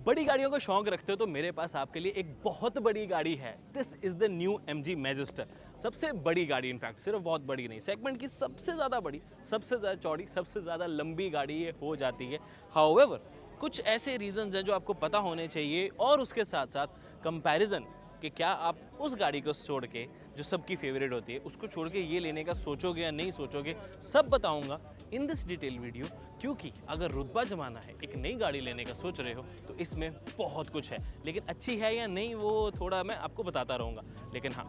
बड़ी गाड़ियों का शौक रखते हो तो मेरे पास आपके लिए एक बहुत बड़ी गाड़ी है। This is the new MG magister. सबसे बड़ी गाड़ी, इनफैक्ट सिर्फ बहुत बड़ी नहीं, सेगमेंट की सबसे ज़्यादा बड़ी, सबसे ज़्यादा चौड़ी, सबसे ज़्यादा लंबी गाड़ी ये हो जाती है। हाउएवर कुछ ऐसे रीजंस हैं जो आपको पता होने चाहिए, और उसके साथ साथ कंपैरिजन कि क्या आप उस गाड़ी को छोड़ के जो सबकी फेवरेट होती है उसको छोड़ के ये लेने का सोचोगे या नहीं सोचोगे, सब बताऊंगा इन दिस डिटेल वीडियो। क्योंकि अगर रुतबा जमाना है, एक नई गाड़ी लेने का सोच रहे हो, तो इसमें बहुत कुछ है। लेकिन अच्छी है या नहीं वो थोड़ा मैं आपको बताता रहूँगा। लेकिन हाँ,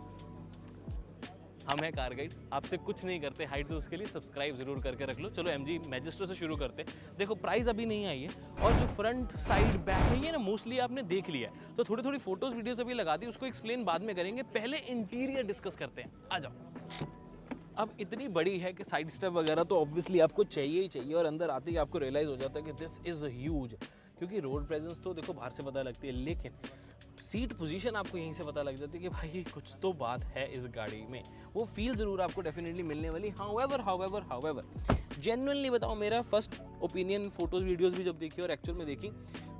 हम हैं कार गाइड, आपसे कुछ नहीं करते हाइड, तो उसके लिए सब्सक्राइब जरूर करके रख लो। चलो MG मैजिस्टर से शुरू करते हैं। देखो प्राइस अभी नहीं आई है, और जो फ्रंट साइड बैक है ये ना मोस्टली आपने देख लिया है, तो थोड़ी थोड़ी फोटोज वीडियोस अभी लगा दी, उसको एक्सप्लेन बाद में करेंगे। पहले इंटीरियर डिस्कस करते हैं, आ जाओ। अब इतनी बड़ी है कि साइड स्टेप वगैरह तो ऑब्वियसली आपको चाहिए ही चाहिए, और अंदर आते ही आपको रियलाइज हो जाता है कि दिस इज़ ह्यूज। क्योंकि रोड प्रेजेंस तो देखो बाहर से पता लगती है, लेकिन सीट पोजीशन आपको यहीं से पता लग जाती है कि भाई कुछ तो बात है इस गाड़ी में। वो फील ज़रूर आपको डेफिनेटली मिलने वाली। हाउएवर जेन्युइनली बताओ, मेरा फर्स्ट ओपिनियन, फोटोज़ वीडियोज़ भी जब देखी और एक्चुअल में देखी,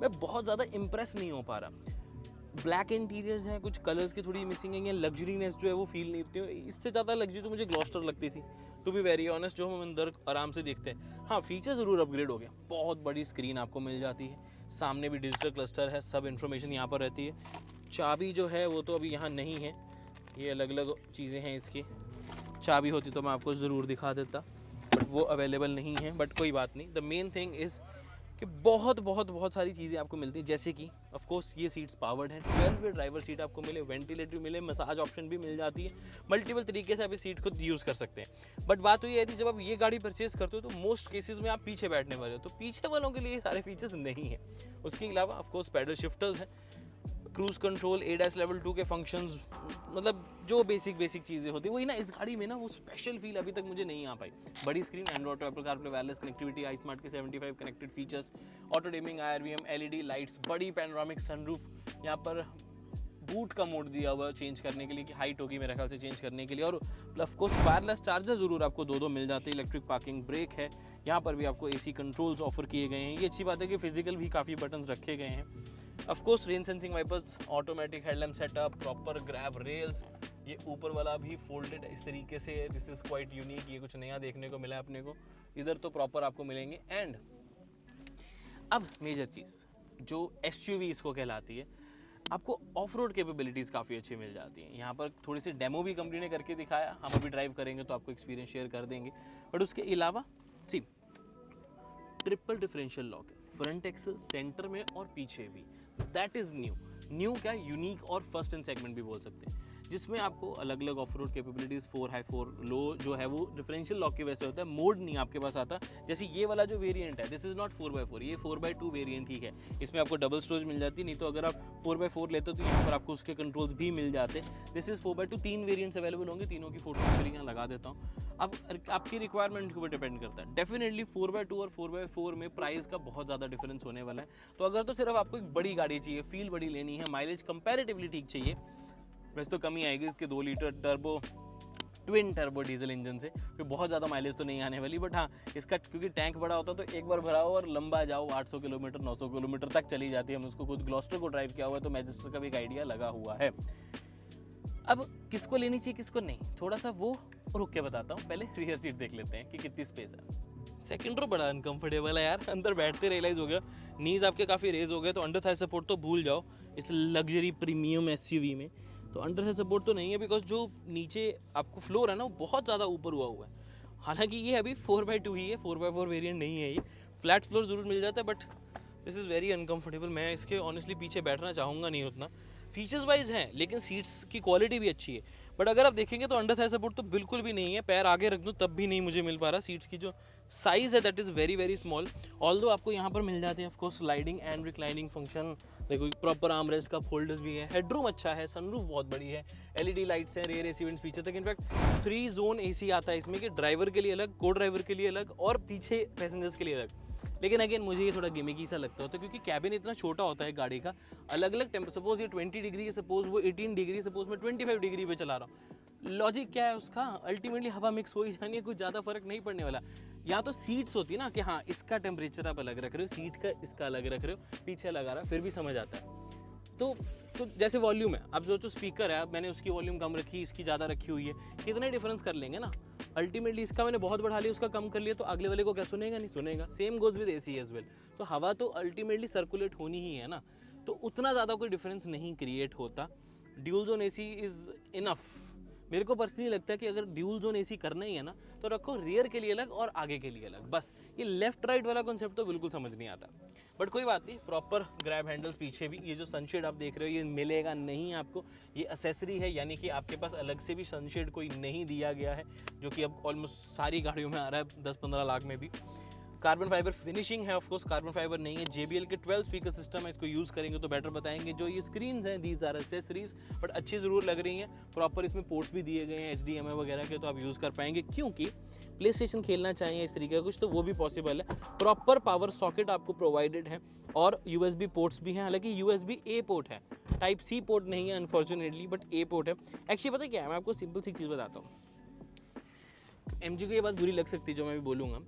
मैं बहुत ज़्यादा इंप्रेस नहीं हो पा रहा। ब्लैक इंटीरियर्स हैं, कुछ कलर्स की थोड़ी मिसिंग है, लग्जरीनेस जो है वो फील नहीं होती है। इससे ज़्यादा लग्जरी तो मुझे ग्लॉस्टर लगती थी, टू बी वेरी ऑनेस्ट, जो हम अंदर आराम से देखते हैं। हाँ, फीचर ज़रूर अपग्रेड हो गया, बहुत बड़ी स्क्रीन आपको मिल जाती है, सामने भी डिजिटल क्लस्टर है, सब इन्फॉर्मेशन यहाँ पर रहती है। चाबी जो है वो तो अभी यहाँ नहीं है, ये अलग अलग चीज़ें हैं इसकी। चाबी होती तो मैं आपको ज़रूर दिखा देता, बट वो अवेलेबल नहीं है। बट कोई बात नहीं, द मेन थिंग इज़ कि बहुत सारी चीज़ें आपको मिलती हैं, जैसे कि ऑफ कोर्स ये सीट्स पावर्ड हैं, 12 वे ड्राइवर सीट आपको मिले, वेंटिलेटर मिले, मसाज ऑप्शन भी मिल जाती है, मल्टीपल तरीके से आप इस सीट को यूज़ कर सकते हैं। बट बात तो ये है, जब आप ये गाड़ी परचेज करते हो तो मोस्ट केसेस में आप पीछे बैठने वाले हो, तो पीछे वालों के लिए सारे फीचर्स नहीं है। उसके अलावा ऑफ कोर्स पैडल शिफ्टर्स हैं, क्रूज कंट्रोल, ADAS लेवल 2 के फंक्शंस, मतलब जो बेसिक चीज़ें होती है वही ना इस गाड़ी में ना, वो स्पेशल फील अभी तक मुझे नहीं आ पाई। बड़ी screen, Android Auto, Apple CarPlay, wireless connectivity, iSmart के 75 connected features, auto dimming, IRVM, LED lights, बड़ी पैनोरामिक सनरूफ, यहाँ पर बूट का मोड दिया हुआ है चेंज करने के लिए, कि हाइट होगी मेरे ख्याल से चेंज करने के लिए, और ऑफ कोर्स वायरलेस चार्जर ज़रूर आपको दो मिल जाते हैं। इलेक्ट्रिक पार्किंग ब्रेक है, यहाँ पर भी आपको AC कंट्रोल्स ऑफर किए गए हैं। ये अच्छी बात है कि फिजिकल भी काफ़ी बटन्स रखे गए हैं। Of course rain sensing wipers, automatic headlamp setup, proper grab rails, ये ऊपर वाला भी फोल्डेड इस तरीके से, दिस इज़ क्वाइट यूनिक, ये कुछ नया देखने को मिला अपने को। इधर तो प्रॉपर आपको मिलेंगे। एंड अब मेजर चीज़ जो SUV इसको कहलाती है, आपको ऑफ रोड कैपेबिलिटीज़ काफ़ी अच्छी मिल जाती हैं। यहाँ पर थोड़ी सी डेमो भी कंपनी ने करके दिखाया, हम अभी ड्राइव करेंगे तो आपको एक्सपीरियंस शेयर कर देंगे। बट उसके अलावा सी ट्रिपल डिफरेंशियल लॉक है, फ्रंट एक्सल, सेंटर में और पीछे भी। दैट इज़ न्यू क्या, यूनिक और फर्स्ट इन सेगमेंट भी बोल सकते हैं, जिसमें आपको अलग अलग ऑफ रोड कैपेबिलिटीज़, 4 हाई 4 लो जो है वो डिफरेंशियल लॉक की वजह से होता है। मोड नहीं आपके पास आता, जैसे ये वाला जो वेरिएंट है, दिस इज़ नॉट 4x4, ये 4x2 वेरिएंट ही है। इसमें आपको डबल स्टोरेज मिल जाती है, नहीं तो अगर आप 4x4 लेते हो तो यहाँ पर आपको उसके कंट्रोल्स भी मिल जाते। This is 4x2, 3 variants available होंगे, तीनों की फोटो के लिए यहाँ लगा देता हूँ। अब आपकी रिक्वायरमेंट के ऊपर डिपेंड करता है। डेफिनेटली 4x2 और 4x4 में प्राइस का बहुत ज़्यादा डिफरेंस होने वाला है। तो अगर तो सिर्फ आपको एक बड़ी गाड़ी चाहिए, फील बड़ी लेनी है, माइलेज कंपैरेटिवली ठीक चाहिए, वैसे तो कमी आएगी इसके 2 litre turbo, twin turbo diesel engine से, फिर बहुत ज़्यादा माइलेज तो नहीं आने वाली। बट हाँ, इसका क्योंकि टैंक बड़ा होता है तो एक बार भराओ और लंबा जाओ, 800 किलोमीटर 900 किलोमीटर तक चली जाती है। हम उसको खुद ग्लॉस्टर को ड्राइव किया हुआ है, तो मैजिस्टर का भी एक आइडिया लगा हुआ है। अब किसको लेनी चाहिए किसको नहीं, थोड़ा सा वो रुक के बताता हूँ। पहले रियर सीट देख लेते हैं कि कितनी स्पेस है। सेकंड रो बड़ा अनकंफर्टेबल है यार, अंदर बैठते रियलाइज हो गया, नीज आपके काफ़ी रेज हो गए, तो अंडर थाई सपोर्ट तो भूल जाओ इस लग्जरी प्रीमियम SUV में। तो अंडर थाई सपोर्ट तो नहीं है, बिकॉज जो नीचे आपको फ्लोर है ना वो बहुत ज़्यादा ऊपर हुआ है। हालांकि ये अभी 4x2 ही है, 4x4 वेरिएंट नहीं है ये। फ्लैट फ्लोर ज़रूर मिल जाता है, but this is very uncomfortable. मैं इसके ऑनेस्टली पीछे बैठना चाहूँगा नहीं उतना। फीचर्स वाइज हैं, लेकिन सीट्स की क्वालिटी भी अच्छी है। बट अगर आप देखेंगे तो अंडर थाई सपोर्ट तो बिल्कुल भी नहीं है, पैर आगे रख दूँ तब भी नहीं मुझे मिल पा रहा। सीट्स की जो साइज़ है that is very small. Although आपको यहाँ पर मिल जाते हैं of course sliding and reclining function, देखो प्रॉपर आर्म रेस्ट का फोल्डर्स भी है, हेडरूम अच्छा है, सनरूफ बहुत बड़ी है, LED लाइट्स हैं, रेयर AC वेंट्स पीछे तक। इनफैक्ट 3 जोन AC आता है इसमें, कि ड्राइवर के लिए अलग, को ड्राइवर के लिए अलग और पीछे पैसेंजर्स के लिए अलग। लेकिन अगेन मुझे ये थोड़ा गिमिकी सा लगता होता है, क्योंकि कैबिन इतना छोटा होता है गाड़ी का, अलग अलग टेम्पर, सपोज ये 20 डिग्री है, सपोज वो 18 डिग्री, सपोज मैं 25 डिग्री पे चला रहा हूँ। लॉजिक क्या है उसका, अल्टीमेटली हवा मिक्स हो ही जानी है, कुछ ज़्यादा फर्क नहीं पड़ने वाला। या तो सीट्स होती है ना कि हाँ इसका टेम्परेचर आप अलग रख रहे हो, सीट का इसका अलग रख रहे हो, पीछे लगा रहा फिर भी समझ आता है। तो जैसे वॉल्यूम है, अब जो स्पीकर है मैंने उसकी वॉल्यूम कम रखी, इसकी ज़्यादा रखी हुई है, कितने डिफरेंस कर लेंगे ना। अल्टीमेटली इसका मैंने बहुत बढ़ा लिया, उसका कम कर लिया, तो अगले वाले को क्या सुनेगा, नहीं सुनेगा। Same goes with AC as well. तो हवा तो अल्टीमेटली सर्कुलेट होनी ही है ना, तो उतना ज़्यादा कोई डिफरेंस नहीं क्रिएट होता। Dual zone AC is enough. मेरे को पर्सनली लगता है कि अगर ड्यूल जोन एसी करना ही है ना तो रखो रियर के लिए अलग और आगे के लिए अलग, बस। ये लेफ्ट राइट वाला कॉन्सेप्ट तो बिल्कुल समझ नहीं आता, बट कोई बात नहीं। प्रॉपर ग्रैब हैंडल्स पीछे भी, ये जो सनशेड आप देख रहे हो ये मिलेगा नहीं आपको, ये एसेसरी है, यानी कि आपके पास अलग से भी सनशेड कोई नहीं दिया गया है, जो कि अब ऑलमोस्ट सारी गाड़ियों में आ रहा है 10-15 लाख में भी। कार्बन फाइबर फिनिशिंग है, ऑफकोर्स कार्बन फाइबर नहीं है। JBL के 12 स्पीकर सिस्टम है, इसको यूज़ करेंगे तो बेटर बताएंगे। जो ये स्क्रीन्स हैं दीज आर एक्सेसरीज, बट अच्छी ज़रूर लग रही हैं। प्रॉपर इसमें पोर्ट्स भी दिए गए हैं HDMI वगैरह के, तो आप यूज़ कर पाएंगे, क्योंकि प्ले स्टेशन खेलना चाहिए इस तरीके का कुछ, तो वो भी पॉसिबल है। प्रॉपर पावर सॉकेट आपको प्रोवाइडेड है और USB पोर्ट्स भी हैं, हालांकि USB A पोर्ट है, टाइप C पोर्ट नहीं है अनफॉर्चुनेटली, बट A पोर्ट है। एक्चुअली पता क्या है, मैं आपको सिंपल सी चीज़ बताता हूँ। MG को ये बात बुरी लग सकती है जो मैं भी बोलूँगा,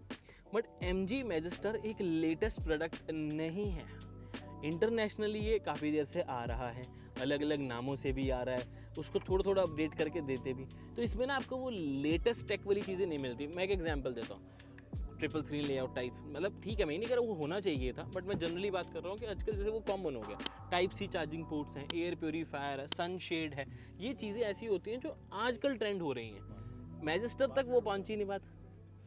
बट MG मैजिस्टर एक लेटेस्ट प्रोडक्ट नहीं है। इंटरनेशनली ये काफ़ी देर से आ रहा है, अलग अलग नामों से भी आ रहा है, उसको थोड़ा थोड़ा अपडेट करके देते भी, तो इसमें ना आपको वो लेटेस्ट टेक वाली चीज़ें नहीं मिलती। मैं एक एग्जांपल देता हूँ, 333 लेआउट टाइप, मतलब ठीक है मैं नहीं कह रहा वो होना चाहिए था, बट मैं जनरली बात कर रहा हूँ कि आजकल जैसे वो कॉमन हो गया। टाइप C चार्जिंग पोर्ट्स हैं, एयर प्योरीफायर है, सनशेड है, ये चीज़ें ऐसी होती हैं जो आजकल ट्रेंड हो रही हैं। मैजिस्टर तक वो पहुँच ही नहीं बात,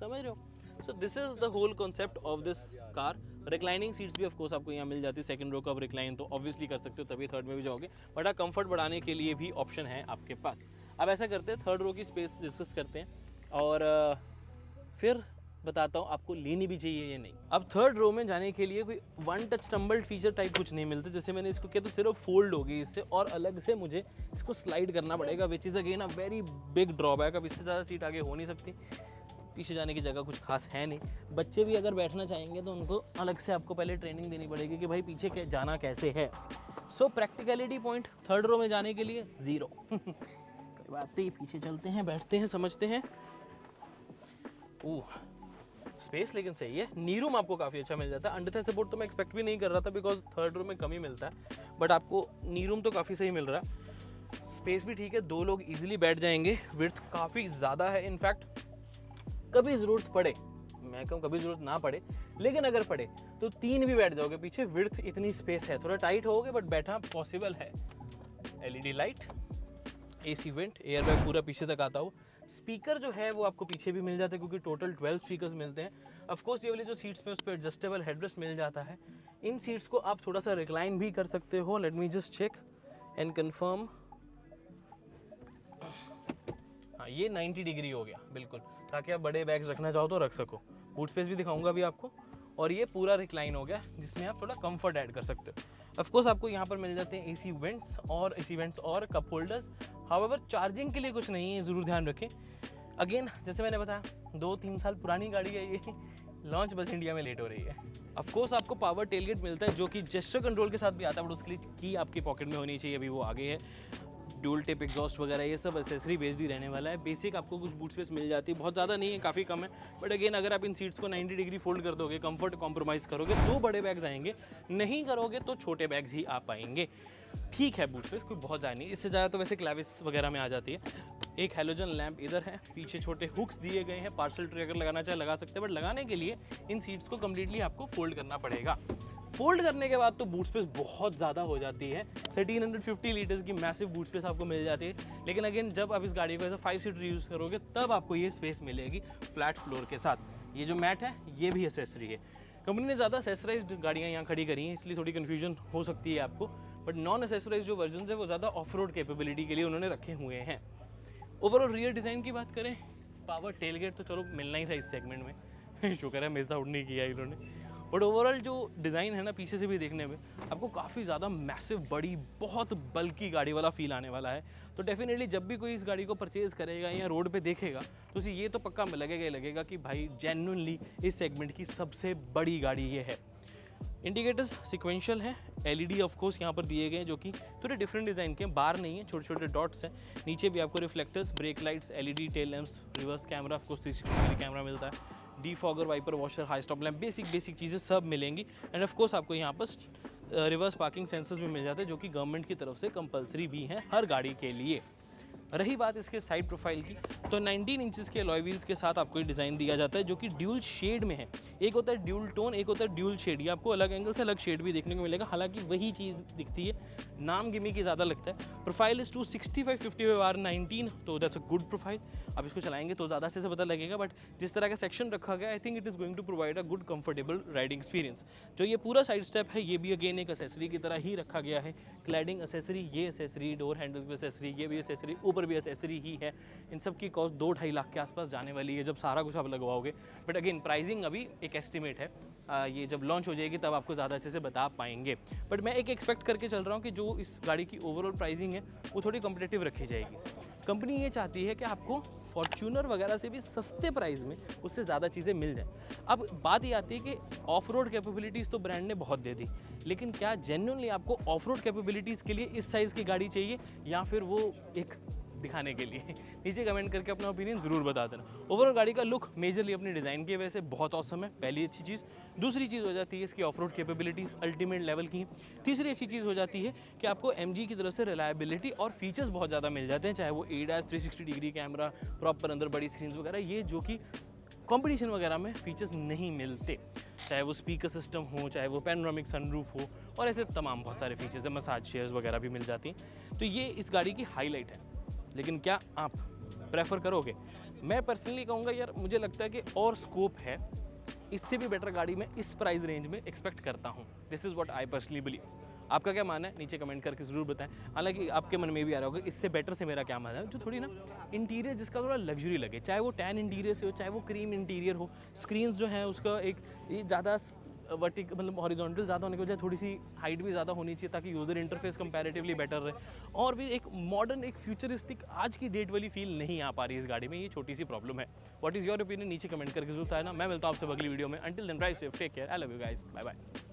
समझ रहे हो। So this is the whole concept of this car. Reclining seats भी ऑफ कोर्स आपको यहाँ मिल जाती है। सेकंड रो का आप रिक्लाइन तो ऑब्वियसली कर सकते हो, तभी थर्ड में भी जाओगे, बट आप कंफर्ट बढ़ाने के लिए भी ऑप्शन है आपके पास। अब ऐसा करते हैं, थर्ड रो की स्पेस डिस्कस करते हैं और फिर बताता हूँ आपको लेनी भी चाहिए या नहीं। अब थर्ड रो में जाने के लिए कोई one touch tumbled feature type कुछ नहीं मिलता। जैसे मैंने इसको किया तो सिर्फ फोल्ड होगी इससे, और अलग से मुझे इसको स्लाइड करना पड़ेगा, which is again a very big drawback. अब इससे ज़्यादा सीट आगे हो नहीं सकती, पीछे जाने की जगह कुछ खास है नहीं। बच्चे भी अगर बैठना चाहेंगे तो उनको अलग से आपको पहले ट्रेनिंग देनी पड़ेगी कि भाई पीछे जाना कैसे है। सो प्रैक्टिकलिटी पॉइंट थर्ड रो में जाने के लिए 0। कोई बात नहीं, पीछे चलते हैं, बैठते हैं, समझते हैं। ओह स्पेस लेकिन सही है। नी रूम आपको काफ़ी अच्छा मिल जाता है। अंडर थाई सपोर्ट तो मैं एक्सपेक्ट भी नहीं कर रहा था, बिकॉज थर्ड रो में कम ही मिलता है, बट आपको नी रूम तो काफ़ी सही मिल रहा है। स्पेस भी ठीक है, 2 लोग ईजिली बैठ जाएंगे। विड्थ काफ़ी ज़्यादा है, इनफैक्ट कभी ज़रूरत पड़े, मैं कहूँ कभी ज़रूरत ना पड़े, लेकिन अगर पड़े तो 3 भी बैठ जाओगे पीछे। विड्थ इतनी स्पेस है, थोड़ा टाइट होगे बट बैठा पॉसिबल है। LED light, AC went, airbag पूरा पीछे तक आता हो। स्पीकर जो है वो आपको पीछे भी मिल जाता है, क्योंकि टोटल 12 स्पीकर्स मिलते हैं। ऑफ कोर्स ये वाली जो सीट्स पे उस पर एडजस्टेबल हेडरेस्ट मिल जाता है। इन सीट्स को आप थोड़ा सा रिक्लाइन भी कर सकते हो। Let me just check and confirm. हाँ ये 90 डिग्री हो गया बिल्कुल, ताकि आप बड़े बैग्स रखना चाहो तो रख सको। बूट स्पेस भी दिखाऊंगा अभी आपको। और ये पूरा रिक्लाइन हो गया, जिसमें आप थोड़ा कंफर्ट ऐड कर सकते हो। ऑफ कोर्स आपको यहाँ पर मिल जाते हैं AC वेंट्स और कप होल्डर्स। हाउएवर चार्जिंग के लिए कुछ नहीं है, ज़रूर ध्यान रखें। अगेन जैसे मैंने बताया 2-3 साल पुरानी गाड़ी है ये, लॉन्च बस इंडिया में लेट हो रही है। ऑफ कोर्स आपको पावर टेलगेट मिलता है, जो कि जेस्चर कंट्रोल के साथ भी आता है, बट उसके लिए की आपकी पॉकेट में होनी चाहिए, अभी वो आगे है। ड्यूल टिप एग्जॉस्ट वगैरह ये सब एसेसरी बेस्ड ही रहने वाला है। बेसिक आपको कुछ बूट स्पेस मिल जाती है, बहुत ज़्यादा नहीं है, काफ़ी कम है, बट अगेन अगर आप इन सीट्स को 90 डिग्री फोल्ड कर दोगे, कंफर्ट कॉम्प्रोमाइज़ करोगे, 2 बड़े बैग्स आएंगे, नहीं करोगे तो छोटे बैग्स ही आ पाएंगे। ठीक है बूट स्पेस कोई बहुत ज़्यादा नहीं, इससे ज़्यादा तो वैसे क्लैविस वगैरह में आ जाती है। एक हेलोजन लैंप इधर है, पीछे छोटे हुक्स दिए गए हैं, पार्सल ट्रे अगर लगाना चाहे लगा सकते हैं, बट लगाने के लिए इन सीट्स को कम्प्लीटली आपको फोल्ड करना पड़ेगा। फोल्ड करने के बाद तो बूट स्पेस बहुत ज़्यादा हो जाती है। 1350 लीटर्स की मैसिव बूट स्पेस आपको मिल जाती है, लेकिन अगेन जब आप इस गाड़ी को ऐसा 5 सीटर यूज़ करोगे तब आपको ये स्पेस मिलेगी फ्लैट फ्लोर के साथ। ये जो मैट है ये भी एसेसरी है। कंपनी ने ज़्यादा एसेसराइज्ड गाड़ियाँ यहाँ खड़ी करी हैं, इसलिए थोड़ी कन्फ्यूजन हो सकती है आपको, बट नॉन एसेसराइज जो वर्जन है वो ज़्यादा ऑफ रोड कैपेबिलिटी के लिए उन्होंने रखे हुए हैं। ओवरऑल रियर डिज़ाइन की बात करें, पावर टेलगेट तो चलो मिलना ही था इस सेगमेंट में शुक्र है मिस आउट नहीं किया इन्होंने। बट ओवरऑल जो डिज़ाइन है ना पीछे से भी देखने में आपको काफ़ी ज़्यादा मैसिव बड़ी बहुत बल्कि गाड़ी वाला फील आने वाला है। तो डेफिनेटली जब भी कोई इस गाड़ी को परचेज़ करेगा या रोड पे देखेगा तो उसे ये तो पक्का लगेगा ही लगेगा कि भाई जेन्युइनली इस सेगमेंट की सबसे बड़ी गाड़ी ये है। इंडिकेटर्स सिक्वेंशियल हैं, LED ऑफ कोर्स यहाँ पर दिए गए हैं, जो कि थोड़े डिफरेंट डिज़ाइन के, बार नहीं है, छोटे छोटे डॉट्स हैं। नीचे भी आपको reflectors, brake lights, LED tail lamps, reverse camera, of course 360 degree camera मिलता है। Defogger, wiper washer, high stop lamp, basic चीज़ें सब मिलेंगी। एंड ऑफ कोर्स आपको यहाँ पर रिवर्स पार्किंग सेंसर्स भी मिल जाते हैं जो कि गवर्नमेंट की तरफ से कंपलसरी भी हैं हर गाड़ी के लिए। रही बात इसके साइड प्रोफाइल की, तो 19 इंचेस के अलॉय व्हील्स के साथ आपको ये डिज़ाइन दिया जाता है जो कि ड्यूल शेड में है। एक होता है ड्यूल टोन, एक होता है ड्यूल शेड। ये आपको अलग एंगल से अलग शेड भी देखने को मिलेगा, हालांकि वही चीज़ दिखती है, नाम गिमी की ज़्यादा लगता है। प्रोफाइल इज 265/55 R19, तो दैट्स अ गुड प्रोफाइल। आप इसको चलाएंगे तो ज़्यादा अच्छे से पता लगेगा, बट जिस तरह का सेक्शन रखा गया, I think it is going to provide a good comfortable riding experience. जो ये पूरा साइड स्टेप है, ये भी अगेन एक एसेसरी की तरह ही रखा गया है। क्लैडिंग एसेसरी, ये एसेसरी, डोर हैंडल की एसेसरी, ये भी एसेसरी, ऊपर भी एसेसरी ही है। इन सब की कॉस्ट 2-2.5 लाख के आसपास जाने वाली है जब सारा कुछ आप लगवाओगे। बट अगेन प्राइसिंग अभी एक एस्टिमेट है, ये जब लॉन्च हो जाएगी तब आपको ज़्यादा अच्छे से बता पाएंगे। बट मैं एक एक्सपेक्ट करके चल रहा हूँ कि जो इस गाड़ी की ओवरऑल प्राइसिंग है वो थोड़ी कम्पिटिटिव रखी जाएगी। कंपनी ये चाहती है कि आपको फॉर्च्यूनर वगैरह से भी सस्ते प्राइस में उससे ज़्यादा चीज़ें मिल जाए। अब बात ये आती है कि ऑफ रोड कैपेबिलिटीज़ तो ब्रांड ने बहुत दे दी, लेकिन क्या जेन्युइनली आपको ऑफ रोड कैपेबिलिटीज़ के लिए इस साइज़ की गाड़ी चाहिए, या फिर वो एक दिखाने के लिए? नीचे कमेंट करके अपना ओपिनियन ज़रूर बता देना। ओवरऑल गाड़ी का लुक मेजरली अपनी डिज़ाइन की वजह से बहुत औसम है, पहली अच्छी चीज़। दूसरी चीज़ हो जाती है इसकी of road capabilities ultimate level की हैं। तीसरी अच्छी चीज़ हो जाती है कि आपको MG की तरफ से रिलायबिलिटी और फीचर्स बहुत ज़्यादा मिल जाते हैं, चाहे वो ADAS 360 डिग्री कैमरा, प्रॉपर अंदर बड़ी स्क्रीन वगैरह, ये जो कि कंपटीशन वगैरह में फीचर्स नहीं मिलते। चाहे वो स्पीकर सिस्टम हो, चाहे वो पैनोरामिक सनरूफ हो, और ऐसे तमाम बहुत सारे फीचर्स हैं, मसाज चेयर्स वगैरह भी मिल जाती हैं। तो ये इस गाड़ी की हाईलाइट है। लेकिन क्या आप प्रेफर करोगे? मैं पर्सनली कहूँगा यार, मुझे लगता है कि और स्कोप है, इससे भी बेटर गाड़ी में इस प्राइस रेंज में एक्सपेक्ट करता हूँ। This is what I personally believe. आपका क्या मानना है नीचे कमेंट करके ज़रूर बताएं। हालांकि आपके मन में भी आ रहा होगा इससे बेटर से मेरा क्या मानना है, जो थोड़ी ना इंटीरियर जिसका थोड़ा लग्जरी लगे, चाहे वो टैन इंटीरियर से हो, चाहे वो क्रीम इंटीरियर हो। स्क्रीन्स जो है उसका एक ये ज़्यादा वर्टिक मतलब हॉरिजॉन्टल ज़्यादा होने की वजह थोड़ी सी हाइट भी ज़्यादा होनी चाहिए ताकि यूज़र इंटरफेस कंपैरेटिवली बेटर रहे, और भी एक मॉडर्न, एक फ्यूचरिस्टिक आज की डेट वाली फील नहीं आ पा रही इस गाड़ी में। ये छोटी सी प्रॉब्लम है। व्हाट इज़ योर ओपिनियन नीचे कमेंट करके जरूर बताना। मैं मिलता हूँ आपसे अगली वीडियो में। Until then drive safe, take care, I love you guys, bye bye.